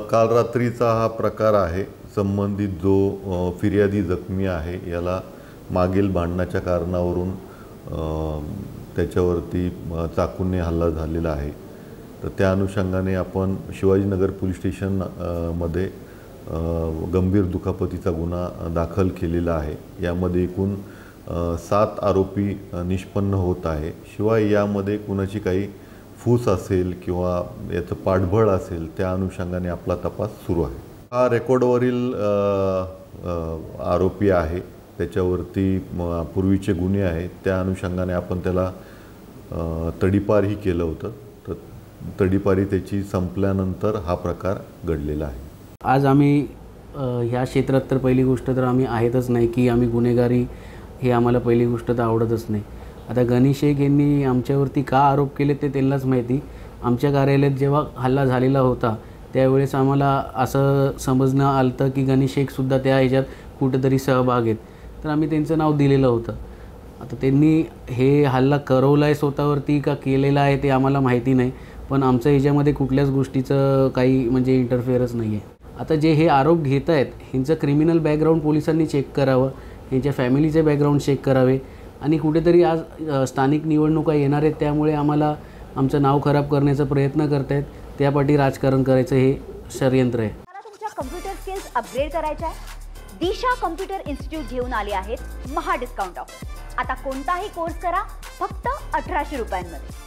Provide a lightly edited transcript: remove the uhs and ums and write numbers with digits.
काल रात्रीचा हा प्रकार आहे। संबंधित जो फिर्यादी जखमी आहे याला मागील भांडणाच्या कारणावरून त्याच्यावरती चाकूने हल्ला झालेला आहे। तर त्या अनुषंगाने आपण शिवाजीनगर पोलीस स्टेशन मध्ये गंभीर दुखापतीचा गुन्हा दाखल केलेला आहे। यामध्ये एकूण 7 आरोपी निष्पन्न होत आहे। शिवाय यामध्ये कुणाची काही फूस असेल किंवा याचं पाठबळ असेल त्या अनुषंगाने आपला तपास सुरू आहे। हा रेकॉर्डवरील आरोपी आहे, त्याच्यावरती पूर्वीचे गुन्हे आहेत, त्या अनुषंगाने आपण त्याला तडीपारही केलं होतं। तर तडीपारी त्याची संपल्यानंतर हा प्रकार घडलेला आहे। आज आम्ही ह्या क्षेत्रात तर पहिली गोष्ट तर आम्ही आहेतच नाही की आम्ही गुन्हेगारी हे आम्हाला पहिली गोष्ट तर आवडतच नाही। आता गणेश शेख यांनी आमच्यावरती का आरोप केले ते त्यांनाच माहिती। आमच्या कार्यालयात जेव्हा हल्ला झालेला होता त्यावेळेस आम्हाला असं समजणं आलं की गणेश शेखसुद्धा त्या ह्याच्यात कुठेतरी सहभाग आहेत, तर आम्ही त्यांचं नाव दिलेलं होतं। आता त्यांनी हे हल्ला करवला आहे स्वतःवरती का केलेला आहे ते आम्हाला माहिती नाही, पण आमचं ह्याच्यामध्ये कुठल्याच गोष्टीचं काही म्हणजे इंटरफेअरन्स नाही आहे। आता जे हे आरोप घेत आहेत ह्यांचं क्रिमिनल बॅकग्राऊंड पोलिसांनी चेक करावं, ह्यांच्या फॅमिलीचे बॅकग्राऊंड चेक करावे आणि कुठेतरी आज स्थानिक निवडणुका येणार आहेत त्यामुळे आम्हाला आमचं नाव खराब करण्याचा प्रयत्न करत आहेत, त्यापाठी राजकारण करायचं हे षडयंत्र आहे। मला तुमच्या कॉम्प्युटर स्किल्स अपग्रेड करायचे आहे? दिशा कॉम्प्युटर इन्स्टिट्यूट घेऊन आले आहेत महा डिस्काउंट ऑफर। आता कोणताही कोर्स करा फक्त 1800 रुपयांमध्ये।